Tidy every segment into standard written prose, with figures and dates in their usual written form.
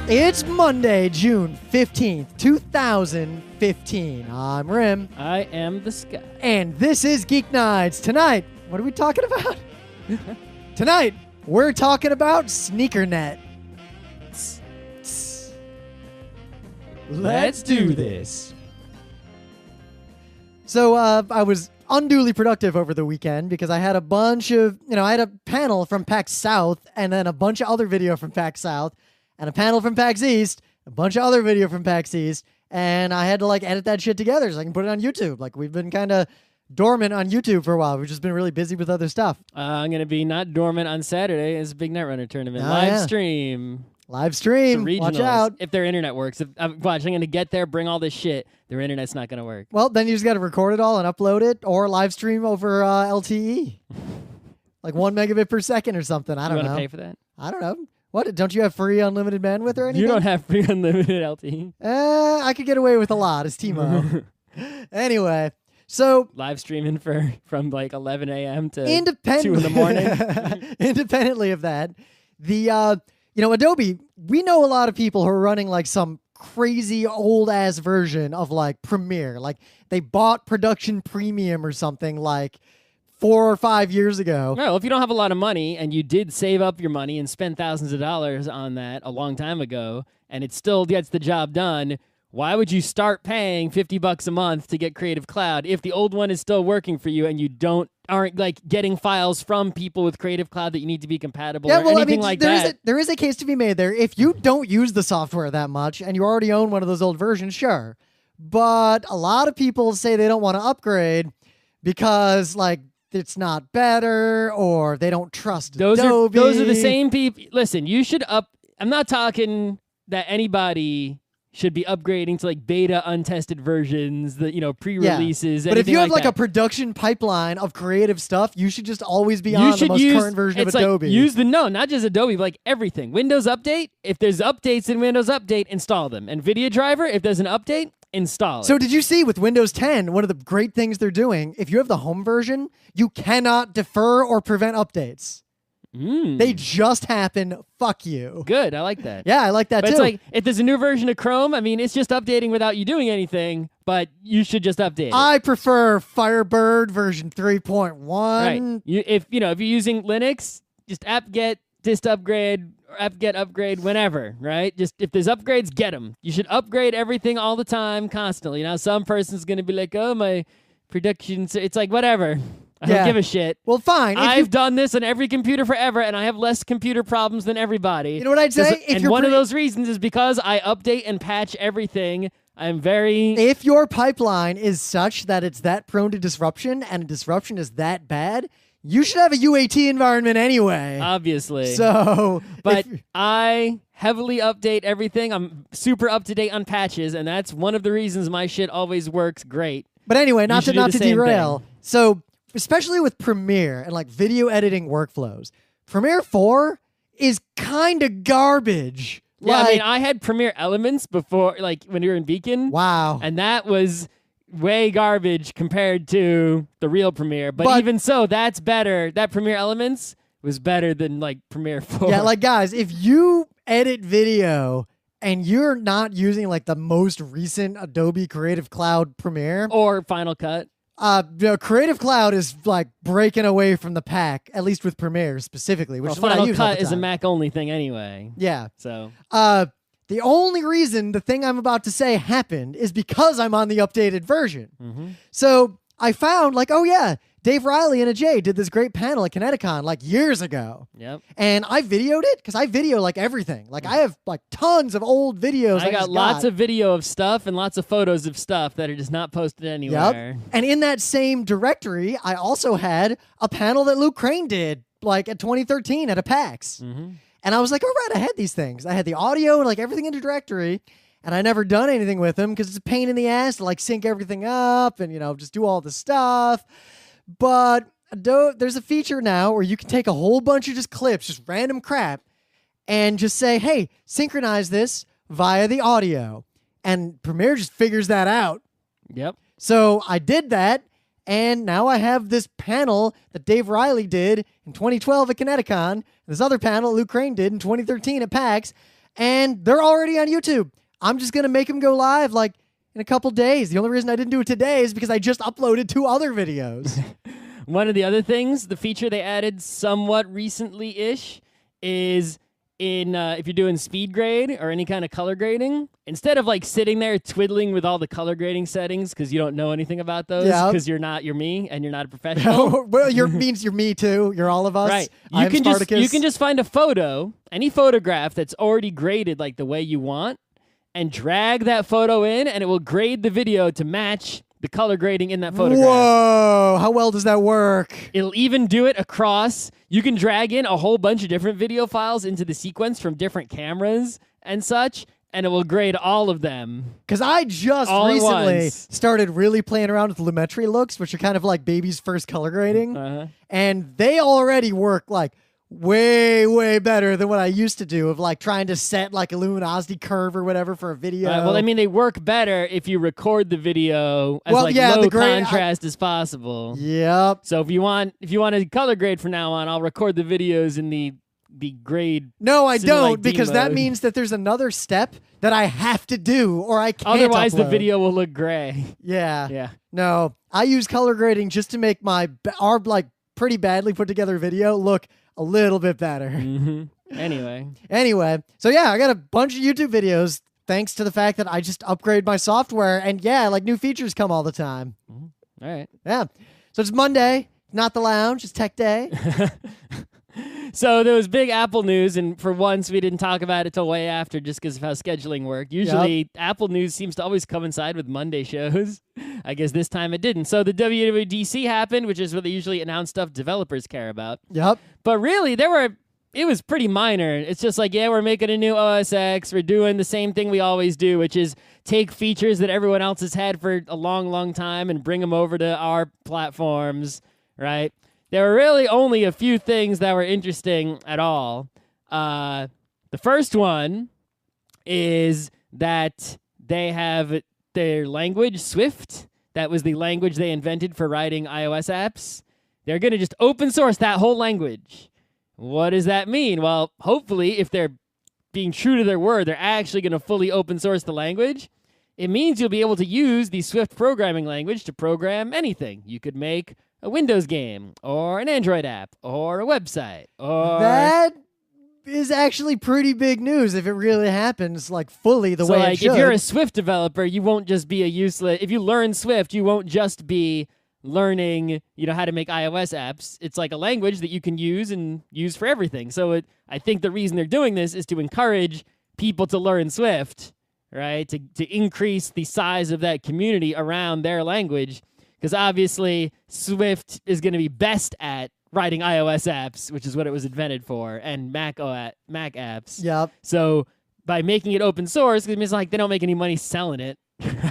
It's Monday, June 15th, 2015. I'm Rim. I am the Sky. And this is Geeknights. Tonight, what are we talking about? Tonight, we're talking about Sneakernet. Let's do this. So I was unduly productive over the weekend because I had a bunch of, I had a panel from PAX South and then a bunch of other video from PAX South and a panel from PAX East, a bunch of other video from PAX East, and I had to edit that shit together so I can put it on YouTube. We've been kind of dormant on YouTube for a while. We've just been really busy with other stuff. I'm going to be not dormant on Saturday. It's a big Night Runner tournament. Live stream. Live stream. Watch out. If their internet works. Watch, I'm going to get there, bring all this shit. Their internet's not going to work. Well, then you just got to record it all and upload it or live stream over LTE. 1 megabit per second or something. I don't know. You want to pay for that? I don't know. What? Don't you have free unlimited bandwidth or anything? You don't have free unlimited LTE? I could get away with a lot as T-Mo. Anyway, so... Live streaming from 11 a.m. to 2 in the morning. Independently of that, the... Adobe, we know a lot of people who are running some crazy old ass version of Premiere. They bought Production Premium or something 4 or 5 years ago. Well, if you don't have a lot of money and you did save up your money and spend thousands of dollars on that a long time ago and it still gets the job done, why would you start paying $50 a month to get Creative Cloud if the old one is still working for you and you aren't getting files from people with Creative Cloud that you need to be compatible or anything like that? There is a case to be made there. If you don't use the software that much and you already own one of those old versions, sure. But a lot of people say they don't want to upgrade because it's not better or they don't trust Adobe. Those are the same people. Listen, you should I'm not talking that anybody should be upgrading to beta untested versions, the pre-releases. Yeah. But if you have a production pipeline of creative stuff, you should just always be on the most current version of Adobe. Not just Adobe, but everything. Windows Update, if there's updates in Windows Update, install them. NVIDIA driver, if there's an update, install it. So did you see with Windows 10, one of the great things they're doing, if you have the home version, you cannot defer or prevent updates. They just happen. Fuck you. Good. I like that. Yeah, I like that but too. It's if there's a new version of Chrome, it's just updating without you doing anything, but you should just update it. I prefer Firebird version 3.1. Right. If you're using Linux, just apt-get dist upgrade or apt-get upgrade whenever, right? Just if there's upgrades, get them. You should upgrade everything all the time, constantly. Now, some person's going to be like, oh, my production... It's whatever. I don't give a shit. Well, fine. I've done this on every computer forever, and I have less computer problems than everybody. You know what I'd say? One of those reasons is because I update and patch everything. I'm very... If your pipeline is such that it's that prone to disruption, and a disruption is that bad, you should have a UAT environment anyway. Obviously. So... But I heavily update everything. I'm super up-to-date on patches, and that's one of the reasons my shit always works great. But anyway, not to derail. Thing. So... Especially with Premiere and video editing workflows, Premiere 4 is kind of garbage. Yeah, I had Premiere Elements before, when you were in Beacon. Wow. And that was way garbage compared to the real Premiere. But even so, that's better. That Premiere Elements was better than Premiere 4. Yeah, guys, if you edit video and you're not using the most recent Adobe Creative Cloud Premiere or Final Cut. Creative Cloud is breaking away from the pack, at least with Premiere specifically, which is what I use all the time. Final Cut is a Mac only thing anyway. Yeah. So the only reason the thing I'm about to say happened is because I'm on the updated version. Mm-hmm. So I found Dave Riley and Ajay did this great panel at Kineticon years ago. Yep. And I videoed it because I video everything. I have tons of old videos. I got lots of video of stuff and lots of photos of stuff that are just not posted anywhere. Yep. And in that same directory, I also had a panel that Luke Crane did at 2013 at a PAX. Mm-hmm. And I was all right, I had these things. I had the audio and everything in the directory. And I never done anything with them because it's a pain in the ass to sync everything up and just do all the stuff. But there's a feature now where you can take a whole bunch of just clips, just random crap, and just say, hey, synchronize this via the audio. And Premiere just figures that out. Yep. So I did that, and now I have this panel that Dave Riley did in 2012 at Kineticon, and this other panel Luke Crane did in 2013 at PAX, and they're already on YouTube. I'm just going to make them go live like in a couple days. The only reason I didn't do it today is because I just uploaded 2 other videos. One of the other things, the feature they added somewhat recently-ish is if you're doing speed grade or any kind of color grading, instead of like sitting there twiddling with all the color grading settings because you don't know anything about those because you're me and you're not a professional. Well, means you're me too. You're all of us. Right. You can just find a photo, any photograph that's already graded like the way you want, and drag that photo in, and it will grade the video to match the color grading in that photograph. Whoa, how well does that work? It'll even do it across. You can drag in a whole bunch of different video files into the sequence from different cameras and such, and it will grade all of them. Because I just recently started really playing around with Lumetri looks, which are kind of like baby's first color grading. And they already work like way better than what I used to do of like trying to set like a luminosity curve or whatever for a video. Well, I mean, they work better if you record the video as low contrast as possible. Yep. So if you want to color grade from now on, I'll record the videos in the grade. No, I don't, because that mode. means that there's another step that I have to do or I can't Otherwise, upload. the video will look gray. Yeah. No, I use color grading just to make our like pretty badly put together video look a little bit better. Anyway, so yeah, I got a bunch of YouTube videos thanks to the fact that I just upgrade my software, and yeah, like new features come all the time. All right. Yeah. So it's Monday, not the lounge, it's tech day. So there was big Apple news, and for once we didn't talk about it till way after just because of how scheduling worked. Usually Apple news seems to always coincide with Monday shows. I guess this time it didn't. So the WWDC happened, which is where they usually announce stuff developers care about. Yep. But really, it was pretty minor. It's just like, yeah, we're making a new OS X. We're doing the same thing we always do, which is take features that everyone else has had for a long time and bring them over to our platforms, right? There were really only a few things that were interesting at all. The first one is that they have their language, Swift. That was the language they invented for writing iOS apps. They're going to just open source that whole language. What does that mean? Well, hopefully, if they're being true to their word, they're actually going to fully open source the language. It means you'll be able to use the Swift programming language to program anything. You could make a Windows game, or an Android app, or a website, or... That is actually pretty big news if it really happens, like, fully the way it should. If you're a Swift developer, you won't just be a useless... If you learn Swift, you won't just be learning, how to make iOS apps. It's like a language that you can use and use for everything. So I think the reason they're doing this is to encourage people to learn Swift, right? To increase the size of that community around their language. Because obviously, Swift is going to be best at writing iOS apps, which is what it was invented for, and Mac apps. Yep. So by making it open source, it means like they don't make any money selling it,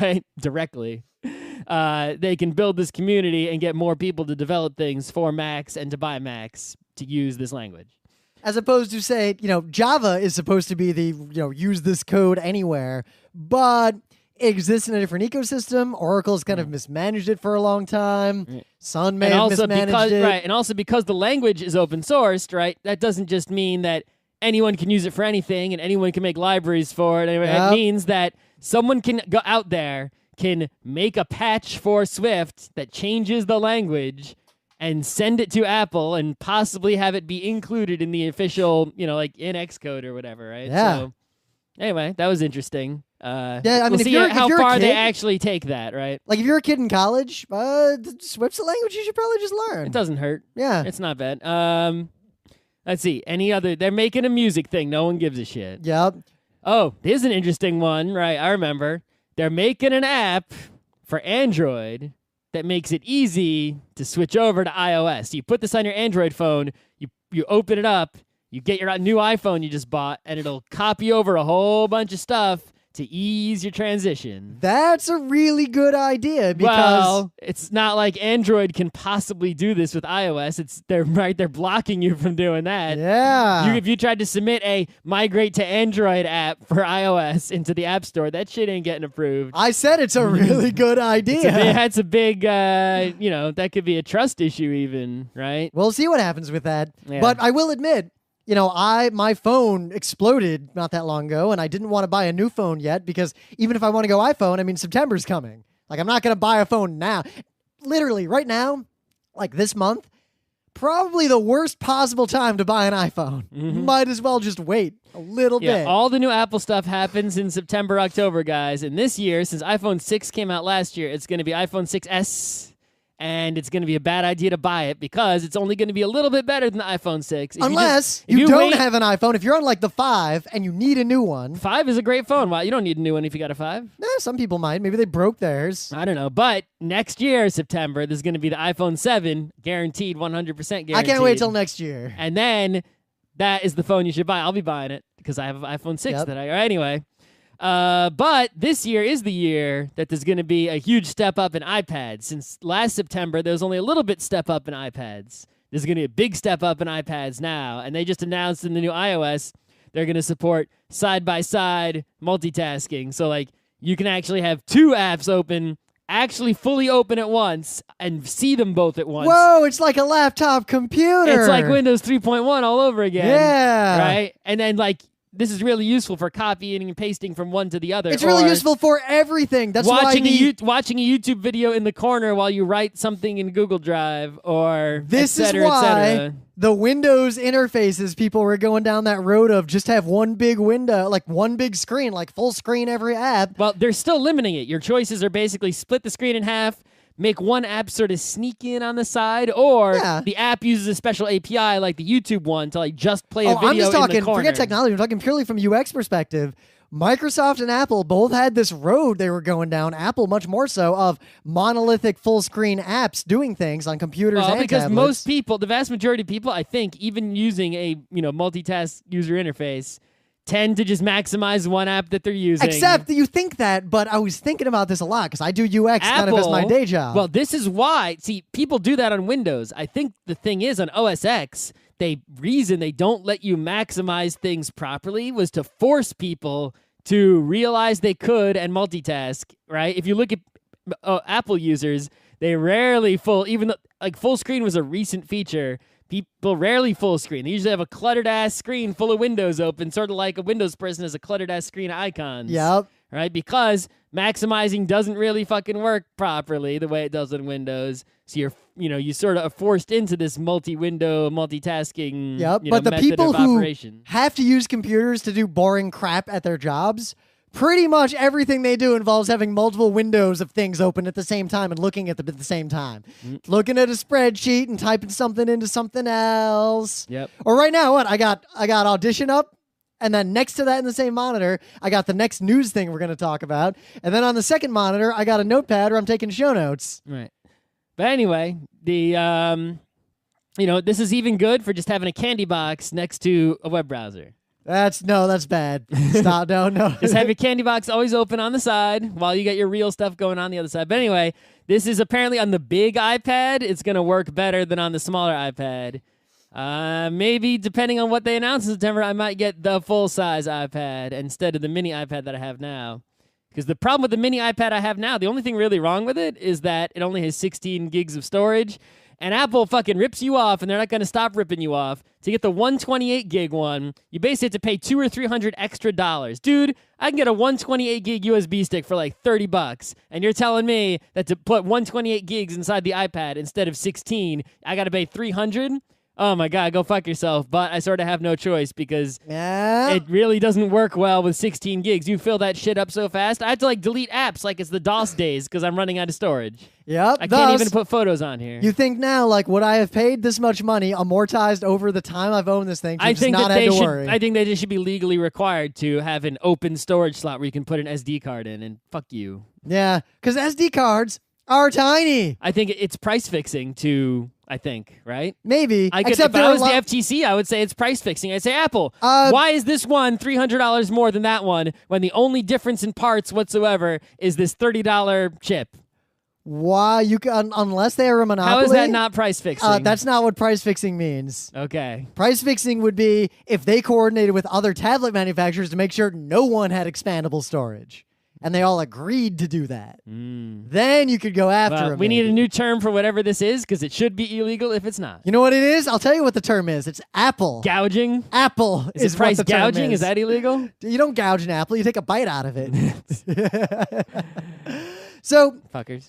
right, directly. They can build this community and get more people to develop things for Macs and to buy Macs to use this language. As opposed to, say, Java is supposed to be the, use this code anywhere, but it exists in a different ecosystem. Oracle's kind of mismanaged it for a long time. Sun may have mismanaged it. Right, and also because the language is open sourced, right, that doesn't just mean that anyone can use it for anything and anyone can make libraries for it. It means that someone can go out there, can make a patch for Swift that changes the language and send it to Apple and possibly have it be included in the official, like in Xcode or whatever, right? Yeah. So anyway, that was interesting. I mean, we'll see how you're far a kid, they actually take that, right? Like, if you're a kid in college, Swift's a language you should probably just learn. It doesn't hurt. Yeah. It's not bad. Let's see. They're making a music thing. No one gives a shit. Yep. Oh, here's an interesting one, right? I remember. They're making an app for Android that makes it easy to switch over to iOS. You put this on your Android phone, you open it up, you get your new iPhone you just bought, and it'll copy over a whole bunch of stuff to ease your transition. That's a really good idea because it's not like Android can possibly do this with iOS. They're blocking you from doing that. Yeah. If you tried to submit a migrate to Android app for iOS into the App Store, that shit ain't getting approved. I said it's a really good idea. That's a big, that could be a trust issue even, right? We'll see what happens with that. Yeah. But I will admit, my phone exploded not that long ago, and I didn't want to buy a new phone yet because even if I want to go iPhone, I mean, September's coming. Like, I'm not going to buy a phone now. Literally, right now, like this month, probably the worst possible time to buy an iPhone. Might as well just wait a little bit. All the new Apple stuff happens in September, October, guys. And this year, since iPhone 6 came out last year, it's going to be iPhone 6S. And it's going to be a bad idea to buy it because it's only going to be a little bit better than the iPhone 6. Unless you don't have an iPhone. If you're on like the 5 and you need a new one. 5 is a great phone. Wow, you don't need a new one if you got a 5. Some people might. Maybe they broke theirs. I don't know. But next year, September, there's going to be the iPhone 7, guaranteed, 100% guaranteed. I can't wait till next year. And then that is the phone you should buy. I'll be buying it because I have an iPhone 6 anyway. But this year is the year that there's going to be a huge step up in iPads. Since last September, there was only a little bit step up in iPads. There's going to be a big step up in iPads now. And they just announced in the new iOS, they're going to support side-by-side multitasking. So, like, you can actually have 2 apps open, actually fully open at once, and see them both at once. Whoa, it's like a laptop computer. It's like Windows 3.1 all over again. Yeah. Right? And then, like, this is really useful for copying and pasting from one to the other. It's really useful for everything. That's watching why watching a YouTube video in the corner while you write something in Google Drive, or this et cetera, is why et cetera. The Windows interfaces, people were going down that road of just have one big window, like one big screen, like full screen every app. Well, they're still limiting it. Your choices are basically split the screen in half, make one app sort of sneak in on the side, or the app uses a special API like the YouTube one to like just play a video I'm just talking, in the corner. forget technology. I'm talking purely from UX perspective. Microsoft and Apple both had this road they were going down. Apple much more so of monolithic full screen apps doing things on computers and because tablets. most people, the vast majority of people, I think, even using a multitask user interface, tend to just maximize one app that they're using. Except that you think that, but I was thinking about this a lot because I do UX kind of as my day job. Well, this is why. See, people do that on Windows. I think the thing is on OS X, reason they don't let you maximize things properly was to force people to realize they could and multitask, right? If you look at Apple users, they rarely even though like full screen was a recent feature, people rarely full screen. They usually have a cluttered ass screen full of windows open, sort of like a Windows person has a cluttered ass screen of icons. Yep. Right? Because maximizing doesn't really fucking work properly the way it does in Windows. So you sort of are forced into this multi-window, multitasking but the method people of who operation. have to use computers to do boring crap at their jobs, pretty much everything they do involves having multiple windows of things open at the same time and looking at them at the same time. Looking at a spreadsheet and typing something into something else. Yep. Or right now, I got Audition up, and then next to that in the same monitor, I got the next news thing we're going to talk about. And then on the second monitor, I got a notepad where I'm taking show notes. Right. But anyway, this is even good for just having a candy box next to a web browser. That's bad. Stop. No. Just have your candy box always open on the side while you get your real stuff going on the other side. But anyway, this is apparently on the big iPad. It's going to work better than on the smaller iPad. Maybe depending on what they announce in September, I might get the full-size iPad instead of the mini iPad that I have now. Because the problem with the mini iPad I have now, the only thing really wrong with it is that it only has 16 gigs of storage. And Apple fucking rips you off, and they're not going to stop ripping you off. To get the 128 gig one, you basically have to pay $200 or $300 extra. Dude, I can get a 128 gig USB stick for like $30, and you're telling me that to put 128 gigs inside the iPad instead of 16, I got to pay $300? Oh my God, go fuck yourself. But I sort of have no choice because it really doesn't work well with 16 gigs. You fill that shit up so fast. I have to delete apps like it's the DOS days because I'm running out of storage. Yep. I can't even put photos on here. You think now, would I have paid this much money amortized over the time I've owned this thing to just not have to worry? I think they just should be legally required to have an open storage slot where you can put an SD card in, and fuck you. Yeah, because SD cards are tiny. I think it's price fixing right? Maybe. Except if I was the FTC, I would say it's price fixing. I'd say, Apple, why is this one $300 more than that one when the only difference in parts whatsoever is this $30 chip? Why you can, unless they are a monopoly? How is that not price fixing? That's not what price fixing means. Okay. Price fixing would be if they coordinated with other tablet manufacturers to make sure no one had expandable storage. and they all agreed to do that. Then you could go after them. We need a new term for whatever this is because it should be illegal if it's not. You know what it is? I'll tell you what the term is. It's apple. Gouging? Apple is what price the term gouging? Is that illegal? You don't gouge an apple. You take a bite out of it. So Fuckers.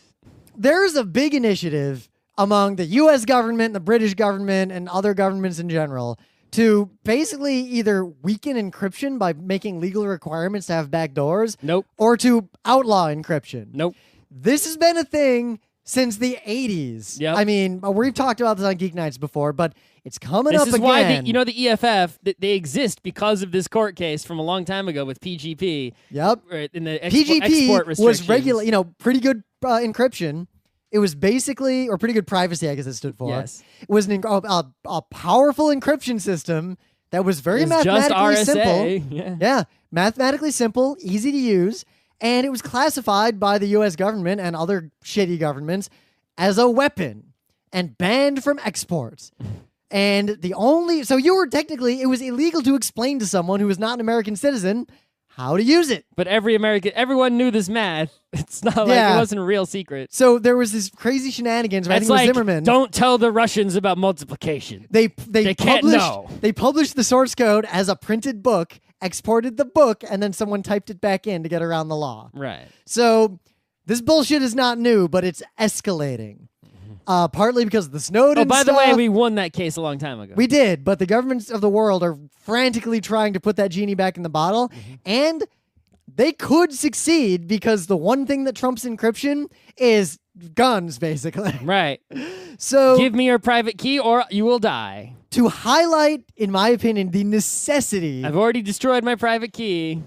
there's a big initiative among the U.S. government, the British government, and other governments in general to basically either weaken encryption by making legal requirements to have backdoors, Nope. or to outlaw encryption. Nope. This has been a thing since the 80s. Yep. I mean, we've talked about this on Geeknights before, but it's coming This up is again. why the EFF, they exist because of this court case from a long time ago with PGP. Yep. Right, in the PGP export was restrictions. regular, pretty good encryption. It was basically, or pretty good privacy, I guess it stood for. Yes. It was a powerful encryption system that was very It's just mathematically RSA. simple. Yeah, mathematically simple, easy to use, and it was classified by the U.S. government and other shitty governments as a weapon and banned from exports. And so it was illegal to explain to someone who was not an American citizen how to use it. But everyone knew this math. It's not like it wasn't a real secret. So there was this crazy shenanigans. I think it was Zimmerman. Don't tell the Russians about multiplication. They can't know. They published the source code as a printed book, exported the book, and then someone typed it back in to get around the law. Right. So this bullshit is not new, but it's escalating. Partly because of the Snowden by the stuff. way, we won that case a long time ago. We did, but the governments of the world are frantically trying to put that genie back in the bottle, and they could succeed because the one thing that trumps encryption is guns, basically. Right. So give me your private key or you will die. To highlight, in my opinion, the necessity. I've already destroyed my private key.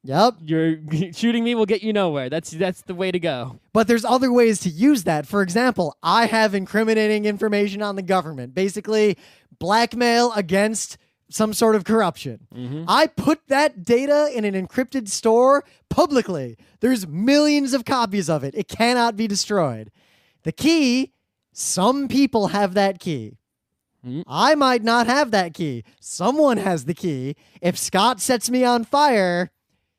Yep. You're shooting me will get you nowhere. That's the way to go. But there's other ways to use that. For example, I have incriminating information on the government, basically blackmail against some sort of corruption. I put that data in an encrypted store publicly. There's millions of copies of it. It cannot be destroyed. The key, some people have that key. I might not have that key. Someone has the key. If Scott sets me on fire,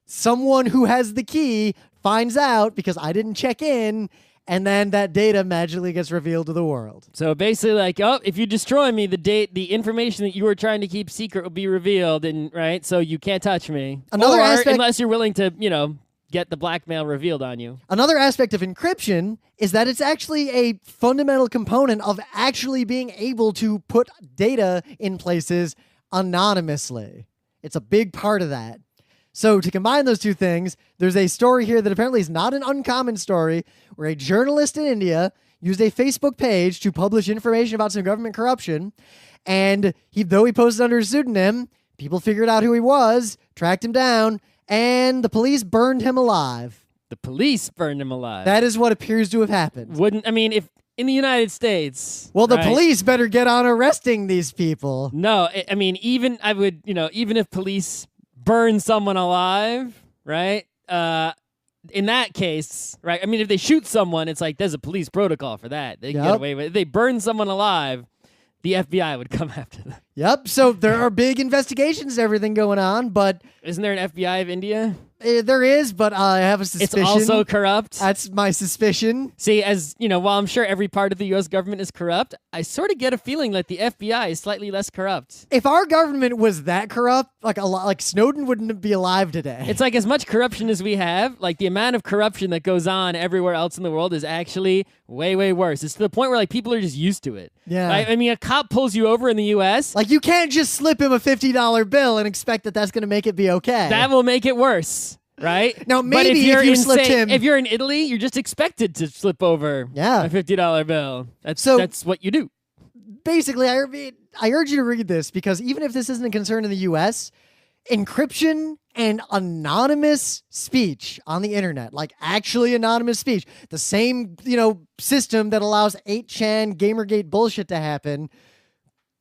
someone who has the key finds out because I didn't check in, and then that data magically gets revealed to the world. So basically, if you destroy me, the information that you were trying to keep secret will be revealed, and right, so you can't touch me. Another aspect, unless you're willing to, get the blackmail revealed on you. Another aspect of encryption is that it's actually a fundamental component of actually being able to put data in places anonymously. It's a big part of that. So to combine those two things, there's a story here that apparently is not an uncommon story where a journalist in India used a Facebook page to publish information about some government corruption. And though he posted under a pseudonym, people figured out who he was, tracked him down, and the police burned him alive. The police burned him alive. That is what appears to have happened. If in the United States... Well, the police better get on arresting these people. No, even if police burn someone alive, right? In that case, right? If they shoot someone, it's like there's a police protocol for that. They can get away with it. If they burn someone alive, the FBI would come after them. Yep. So there are big investigations and everything going on, but... Isn't there an FBI of India? There is, but I have a suspicion. It's also corrupt? That's my suspicion. See, while I'm sure every part of the U.S. government is corrupt, I sort of get a feeling that the FBI is slightly less corrupt. If our government was that corrupt, like Snowden wouldn't be alive today. It's like as much corruption as we have, like the amount of corruption that goes on everywhere else in the world is actually way, way worse. It's to the point where people are just used to it. Yeah. Right? A cop pulls you over in the U.S. You can't just slip him a $50 bill and expect that that's going to make it be okay. That will make it worse. Right? Now, maybe if you slipped him... If you're in Italy, you're just expected to slip over a $50 bill. That's what you do. Basically, I urge you to read this because even if this isn't a concern in the U.S., encryption and anonymous speech on the internet, like actually anonymous speech, the same, system that allows 8chan Gamergate bullshit to happen,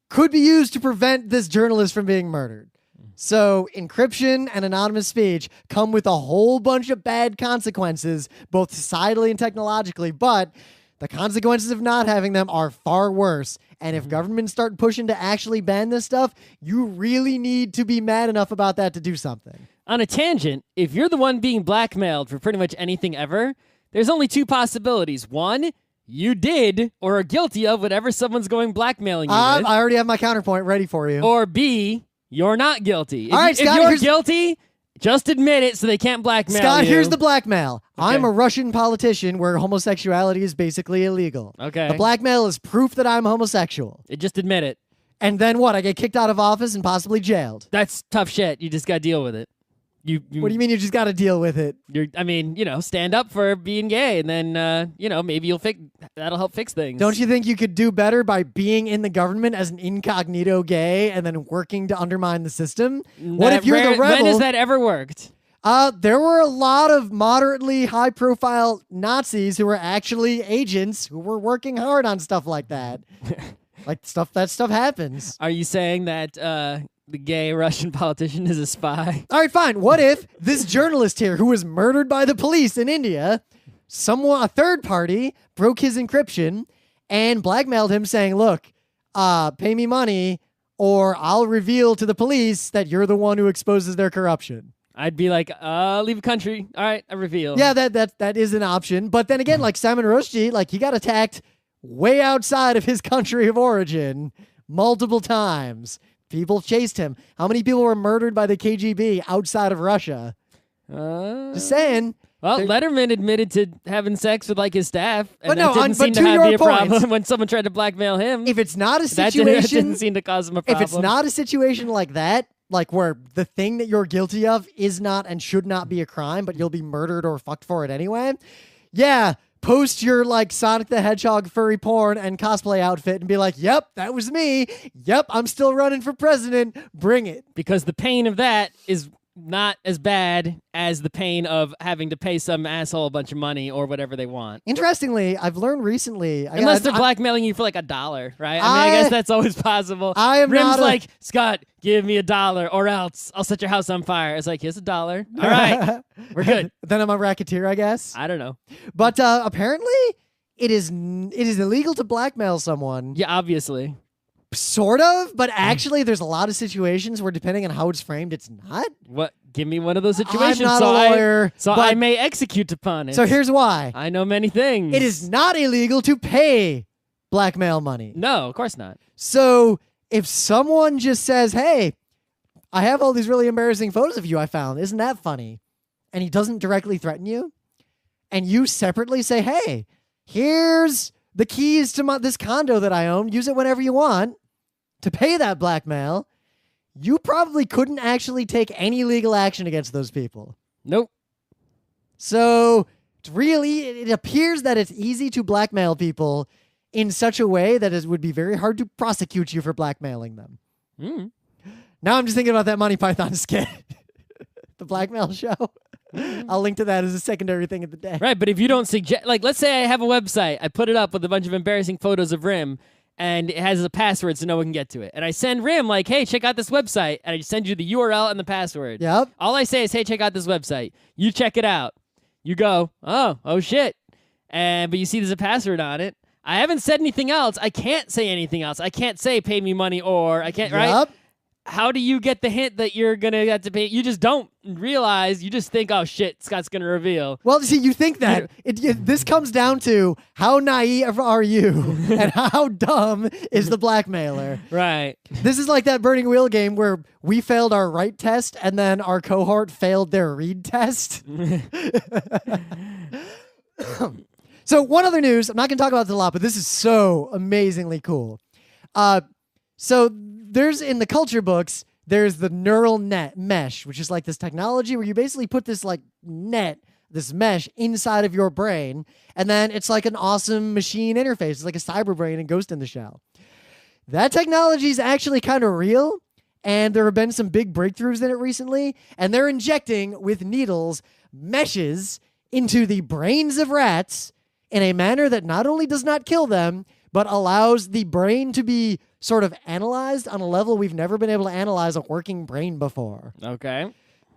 could be used to prevent this journalist from being murdered. So encryption and anonymous speech come with a whole bunch of bad consequences, both societally and technologically, but the consequences of not having them are far worse. And if governments start pushing to actually ban this stuff, you really need to be mad enough about that to do something. On a tangent, if you're the one being blackmailed for pretty much anything ever, there's only two possibilities. One, you did or are guilty of whatever someone's going blackmailing you with. I already have my counterpoint ready for you. Or B, you're not guilty. All right, if Scott, you're guilty, just admit it so they can't blackmail you. Scott, here's the blackmail. Okay. I'm a Russian politician where homosexuality is basically illegal. Okay. The blackmail is proof that I'm homosexual. Just admit it. And then what? I get kicked out of office and possibly jailed. That's tough shit. You just got to deal with it. What do you mean you just got to deal with it? Stand up for being gay, and then, maybe that'll help fix things. Don't you think you could do better by being in the government as an incognito gay and then working to undermine the system? What if you're the rebel? When has that ever worked? There were a lot of moderately high-profile Nazis who were actually agents who were working hard on stuff like that. That stuff happens. Are you saying that the gay Russian politician is a spy? All right, fine. What if this journalist here who was murdered by the police in India, a third party broke his encryption and blackmailed him saying, look, pay me money or I'll reveal to the police that you're the one who exposes their corruption? I'd be like, leave the country. All right, I reveal. Yeah, that is an option. But then again, like Salman Rushdie, he got attacked way outside of his country of origin multiple times. People chased him. How many people were murdered by the KGB outside of Russia? Just saying. Well, Letterman admitted to having sex with his staff, and but that didn't seem to be a problem when someone tried to blackmail him. If it's not a situation, that didn't seem to cause him a problem. If it's not a situation like that, where the thing that you're guilty of is not and should not be a crime, but you'll be murdered or fucked for it anyway. Yeah. Post your Sonic the Hedgehog furry porn and cosplay outfit and be like, yep, that was me. Yep, I'm still running for president. Bring it. Because the pain of that is not as bad as the pain of having to pay some asshole a bunch of money or whatever they want. Interestingly, I've learned recently... Unless they're blackmailing you for $1, right? I guess that's always possible. Rim's Scott, give me $1 or else I'll set your house on fire. It's like, here's $1. All right, we're good. Then I'm a racketeer, I guess. I don't know. But apparently, it is illegal to blackmail someone. Yeah, obviously. Sort of, but actually there's a lot of situations where depending on how it's framed, it's not. What? Give me one of those situations. I'm not a lawyer. I may execute upon it. So here's why. I know many things. It is not illegal to pay blackmail money. No, of course not. So if someone just says, hey, I have all these really embarrassing photos of you I found. Isn't that funny? And he doesn't directly threaten you, and you separately say, hey, here's the keys to this condo that I own. Use it whenever you want to pay that blackmail. You probably couldn't actually take any legal action against those people. Nope. So it appears that it's easy to blackmail people in such a way that it would be very hard to prosecute you for blackmailing them. Mm. Now I'm just thinking about that Monty Python skit. The blackmail show. I'll link to that as a secondary thing of the day. Right, but if you don't suggest... let's say I have a website. I put it up with a bunch of embarrassing photos of Rim, and it has a password so no one can get to it. And I send Rim, hey, check out this website. And I send you the URL and the password. Yep. All I say is, hey, check out this website. You check it out. You go, oh shit. But you see there's a password on it. I haven't said anything else. I can't say anything else. I can't say pay me money or I can't, right? How do you get the hint that you're going to have to pay? You just don't realize. You just think, oh, shit, Scott's going to reveal. Well, see, you think that. This comes down to how naive are you and how dumb is the blackmailer. Right. This is like that Burning Wheel game where we failed our write test and then our cohort failed their read test. So one other news. I'm not going to talk about this a lot, but this is so amazingly cool. So there's in the culture books, there's the neural net mesh, which is this technology where you basically put this this mesh inside of your brain, and then it's like an awesome machine interface. It's like a cyber brain and Ghost in the Shell. That technology is actually kind of real, and there have been some big breakthroughs in it recently, and they're injecting with needles meshes into the brains of rats in a manner that not only does not kill them, but allows the brain to be sort of analyzed on a level we've never been able to analyze a working brain before. Okay.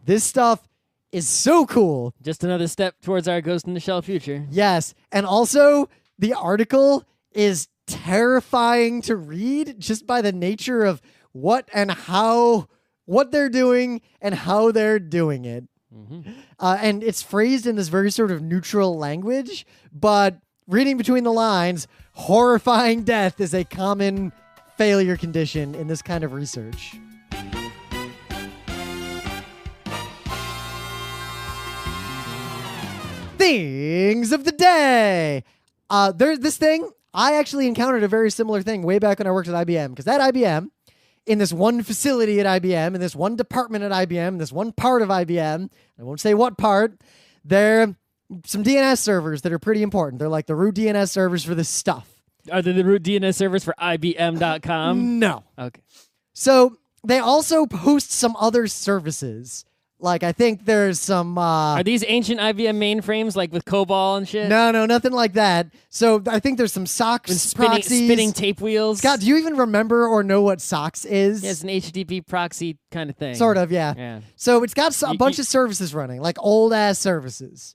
This stuff is so cool. Just another step towards our Ghost in the Shell future. Yes. And also, the article is terrifying to read just by the nature of what and how what they're doing and how they're doing it. And it's phrased in this very sort of neutral language, but reading between the lines, horrifying death is a common failure condition in this kind of research. Things of the day. There's this thing. I actually encountered a very similar thing way back when I worked at IBM, because at IBM, in this one facility at IBM, in this one department at IBM, in this one part of IBM, I won't say what part, there are some DNS servers that are pretty important. They're like the root DNS servers for this stuff. Are they the root DNS servers for IBM.com? No. Okay. So they also host some other services. Like, I think there's some... Are these ancient IBM mainframes, like with COBOL and shit? No, nothing like that. So I think there's some SOX proxies. Spinning tape wheels? Scott, do you even remember or know what SOX is? Yeah, it's an HTTP proxy kind of thing. Sort of, yeah. So it's got a bunch of services running, like old-ass services.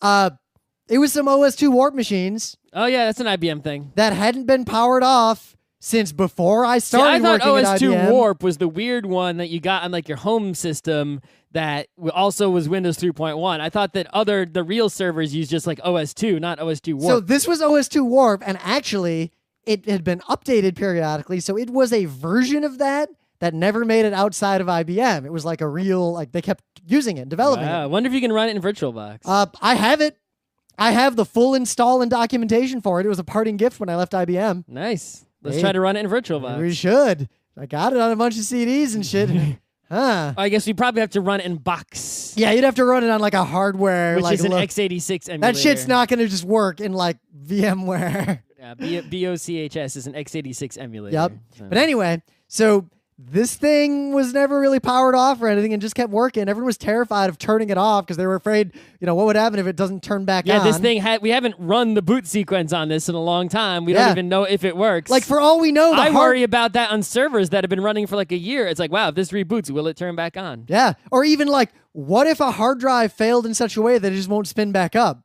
It was some OS2 warp machines. Oh, yeah, that's an IBM thing. That hadn't been powered off since before I started working at IBM. I thought OS2 Warp was the weird one that you got on like your home system that also was Windows 3.1. I thought that the real servers used just like OS2, not OS2 Warp. So this was OS2 Warp, and actually it had been updated periodically, so it was a version of that never made it outside of IBM. It was like a real, like they kept using it, developing it. I wonder if you can run it in VirtualBox. I have it. I have the full install and documentation for it. It was a parting gift when I left IBM. Nice. Let's try to run it in VirtualBox. We should. I got it on a bunch of CDs and shit. I guess we probably have to run it in box. Yeah, you'd have to run it on like a hardware. Which is an x86 emulator. That shit's not going to just work in like VMware. Yeah, BOCHS is an x86 emulator. Yep. So. But anyway, so this thing was never really powered off or anything and just kept working. Everyone was terrified of turning it off because they were afraid, what would happen if it doesn't turn back on. Yeah, this thing we haven't run the boot sequence on this in a long time. We don't even know if it works. Like, for all we know, I worry about that on servers that have been running for like a year. It's like, wow, if this reboots, will it turn back on? Yeah. Or even like, what if a hard drive failed in such a way that it just won't spin back up?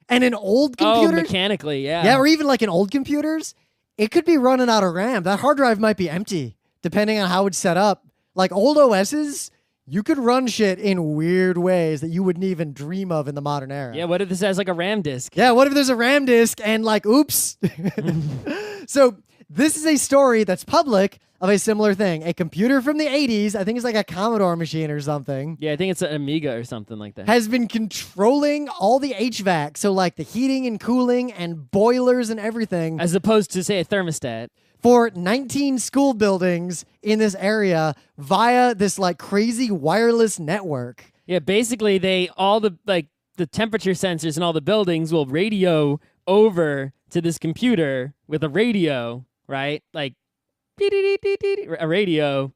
And in old computers... Oh, mechanically, yeah. Yeah, or even like in old computers, it could be running out of RAM. That hard drive might be empty, depending on how it's set up. Like old OSs, you could run shit in weird ways that you wouldn't even dream of in the modern era. Yeah, what if this has like a RAM disk? Yeah, what if there's a RAM disk and like, oops. So this is a story that's public of a similar thing. A computer from the 80s, I think it's like a Commodore machine or something. Yeah, I think it's an Amiga or something like that. Has been controlling all the HVAC, so like the heating and cooling and boilers and everything. As opposed to, say, a thermostat. For 19 school buildings in this area via this like crazy wireless network. Yeah, basically the temperature sensors in all the buildings will radio over to this computer with a radio, right? Like a radio,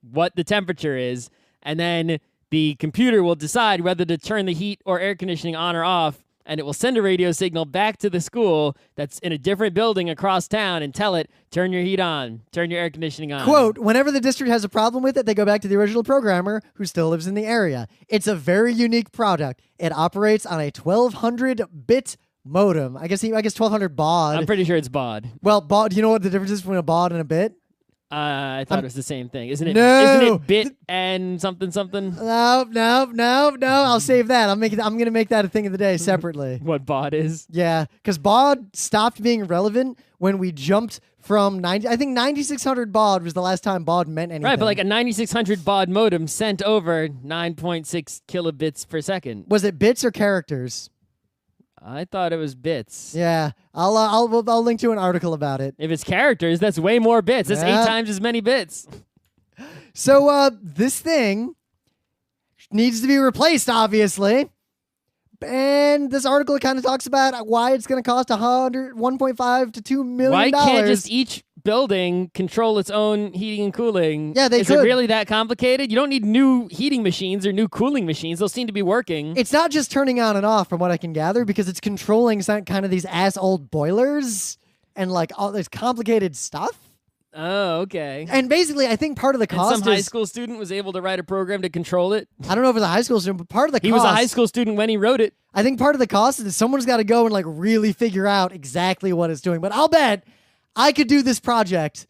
what the temperature is, and then the computer will decide whether to turn the heat or air conditioning on or off. And it will send a radio signal back to the school that's in a different building across town and tell it, turn your heat on, turn your air conditioning on. Quote, whenever the district has a problem with it, they go back to the original programmer who still lives in the area. It's a very unique product. It operates on a 1200-bit modem. I guess 1200 baud. I'm pretty sure it's baud. Well, baud, do you know what the difference is between a baud and a bit? I thought it was the same thing. Isn't it? No. Isn't it bit and something? No. I'll save that. I'm gonna make that a thing of the day separately. What baud is? Yeah, because baud stopped being relevant when we jumped from 9600 baud was the last time baud meant anything. Right, but like a 9600 baud modem sent over 9.6 kilobits per second. Was it bits or characters? I thought it was bits. Yeah, I'll link to an article about it. If it's characters, that's way more bits. That's 8 times as many bits. So this thing needs to be replaced, obviously. And this article kind of talks about why it's going to cost $1.5 to $2 million. Why can't just each building control its own heating and cooling? Yeah, they Is could. it really that complicated? You don't need new heating machines or new cooling machines. They'll seem to be working. It's not just turning on and off, from what I can gather, because it's controlling kind of these ass old boilers and like all this complicated stuff. Oh, okay. And basically, I think part of the cost and some high school student was able to write a program to control it. I don't know if it's a high school student, but part of the cost... He was a high school student when he wrote it. I think part of the cost is that someone's got to go and like really figure out exactly what it's doing. But I'll bet I could do this project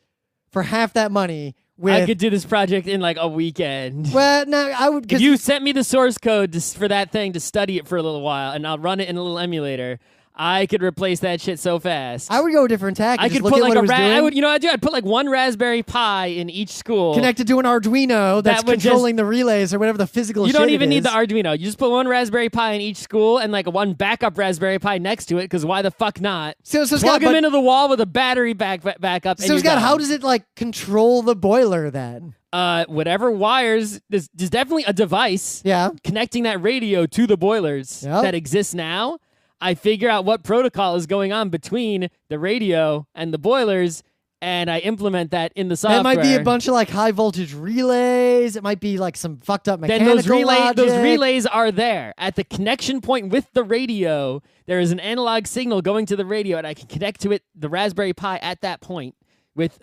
for half that money I could do this project in like a weekend. Well, no, I would. If you sent me the source code for that thing to study it for a little while, and I'll run it in a little emulator, I could replace that shit so fast. I would go a different tack. I could put like I'd put like one Raspberry Pi in each school, connected to an Arduino that's controlling the relays or whatever the physical. You don't even need the Arduino. You just put one Raspberry Pi in each school and like one backup Raspberry Pi next to it. Because why the fuck not? So plug them into the wall with a battery backup. So Scott, how does it like control the boiler then? Whatever wires. There's definitely a device. Yeah. Connecting that radio to the boilers that exists now. I figure out what protocol is going on between the radio and the boilers, and I implement that in the software. It might be a bunch of like high voltage relays. It might be like some fucked up mechanical logic. Those relays are there. At the connection point with the radio, there is an analog signal going to the radio, and I can connect to it, the Raspberry Pi at that point with,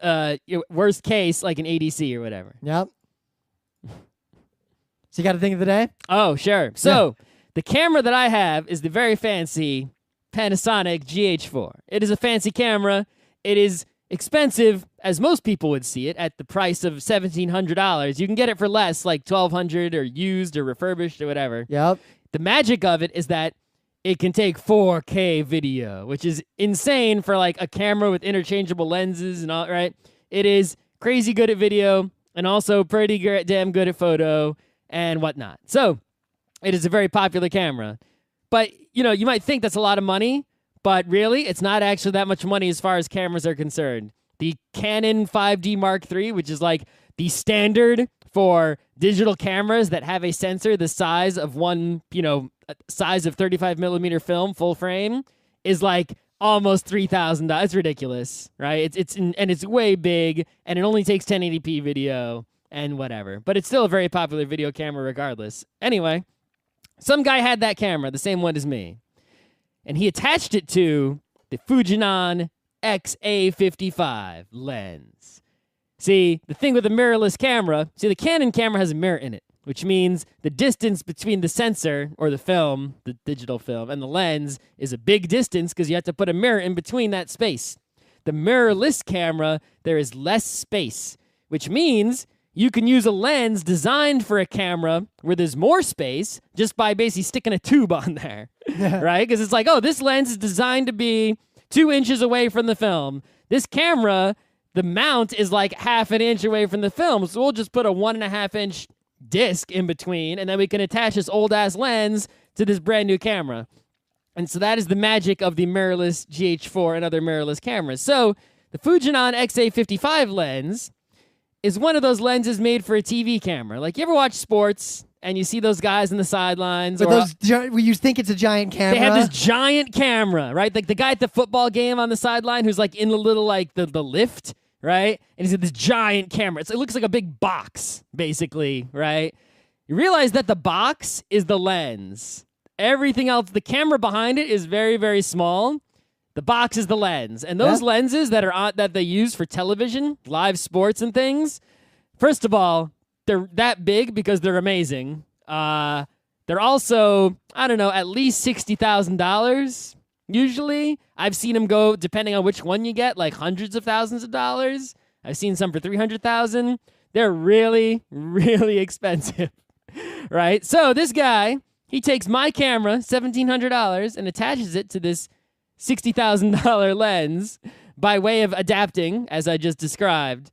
worst case, like an ADC or whatever. Yep. So you got a thing of the day? Oh, sure. So... Yeah. The camera that I have is the very fancy Panasonic GH4. It is a fancy camera. It is expensive, as most people would see it, at the price of $1,700. You can get it for less, like $1,200 or used or refurbished or whatever. Yep. The magic of it is that it can take 4K video, which is insane for like a camera with interchangeable lenses and all, right? It is crazy good at video and also pretty damn good at photo and whatnot. So... it is a very popular camera. But, you know, you might think that's a lot of money, but really, it's not actually that much money as far as cameras are concerned. The Canon 5D Mark III, which is like the standard for digital cameras that have a sensor the size of size of 35 millimeter film, full frame, is like almost $3,000. It's ridiculous, right? It's way big, and it only takes 1080p video and whatever. But it's still a very popular video camera regardless. Anyway... some guy had that camera, the same one as me, and he attached it to the Fujinon XA55 lens. See, the thing with a mirrorless camera, the Canon camera has a mirror in it, which means the distance between the sensor, or the film, the digital film, and the lens is a big distance because you have to put a mirror in between that space. The mirrorless camera, there is less space, which means... you can use a lens designed for a camera where there's more space just by basically sticking a tube on there, right? Because it's like, oh, this lens is designed to be 2 inches away from the film. This camera, the mount is like half an inch away from the film, so we'll just put a 1.5-inch disc in between, and then we can attach this old-ass lens to this brand-new camera. And so that is the magic of the mirrorless GH4 and other mirrorless cameras. So the Fujinon XA55 lens... is one of those lenses made for a TV camera. Like, you ever watch sports and you see those guys in the sidelines? But you think it's a giant camera? They have this giant camera, right? Like the guy at the football game on the sideline who's like in the little, like the lift, right? And he's got this giant camera. It looks like a big box, basically, right? You realize that the box is the lens. Everything else, the camera behind it is very, very small. The box is the lens. And those lenses that they use for television, live sports and things, first of all, they're that big because they're amazing. They're also, I don't know, at least $60,000 usually. I've seen them go, depending on which one you get, like hundreds of thousands of dollars. I've seen some for $300,000. They're really, really expensive, right? So this guy, he takes my camera, $1,700, and attaches it to this $60,000 lens by way of adapting, as I just described.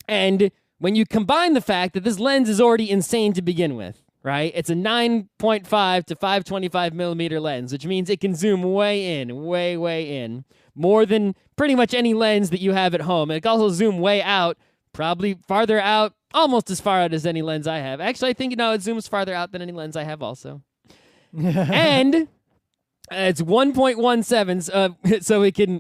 And when you combine the fact that this lens is already insane to begin with, right? It's a 9.5 to 525 millimeter lens, which means it can zoom way in, way in, more than pretty much any lens that you have at home. It can also zoom way out, probably farther out, almost as far out as any lens I have. Actually, I think, it zooms farther out than any lens I have also. And... it's 1.17, so it can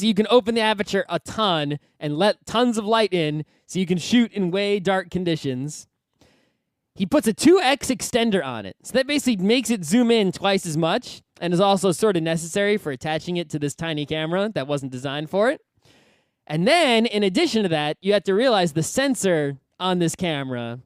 you can open the aperture a ton and let tons of light in, so you can shoot in way dark conditions. He puts a 2x extender on it, so that basically makes it zoom in twice as much, and is also sort of necessary for attaching it to this tiny camera that wasn't designed for it. And then, in addition to that, you have to realize the sensor on this camera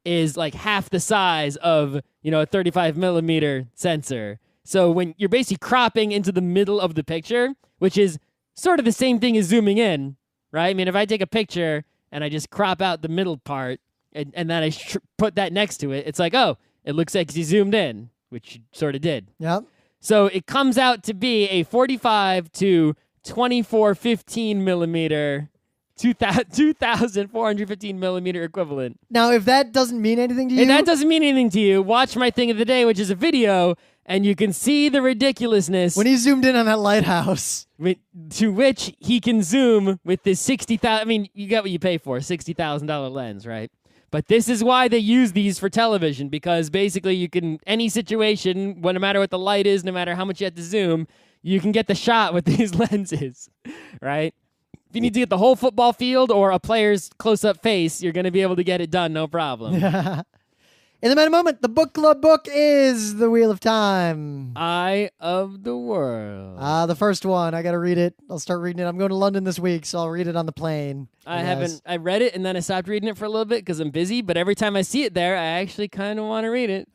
is like half the size of, a 35 millimeter sensor. So when you're basically cropping into the middle of the picture, which is sort of the same thing as zooming in, right? I mean, if I take a picture and I just crop out the middle part, and then I put that next to it, it's like, oh, it looks like he zoomed in, which you sort of did. Yep. So it comes out to be a 45 to 2415 millimeter, 2,415 millimeter equivalent. Now, if that doesn't mean anything to you, If that doesn't mean anything to you, watch my thing of the day, which is a video, and you can see the ridiculousness. when he zoomed in on that lighthouse. To which he can zoom with this 60,000. I mean, you get what you pay for, $60,000 lens, right? But this is why they use these for television, because basically you can, any situation, no matter what the light is, no matter how much you have to zoom, you can get the shot with these lenses, right? If you need to get the whole football field or a player's close-up face, you're going to be able to get it done, no problem. In the meta moment, the book club book is The Wheel of Time. Eye of the World. The first one. I got to read it. I'll start reading it. I'm going to London this week, so I'll read it on the plane. I read it, and then I stopped reading it for a little bit because I'm busy, but every time I see it there, I actually kind of want to read it.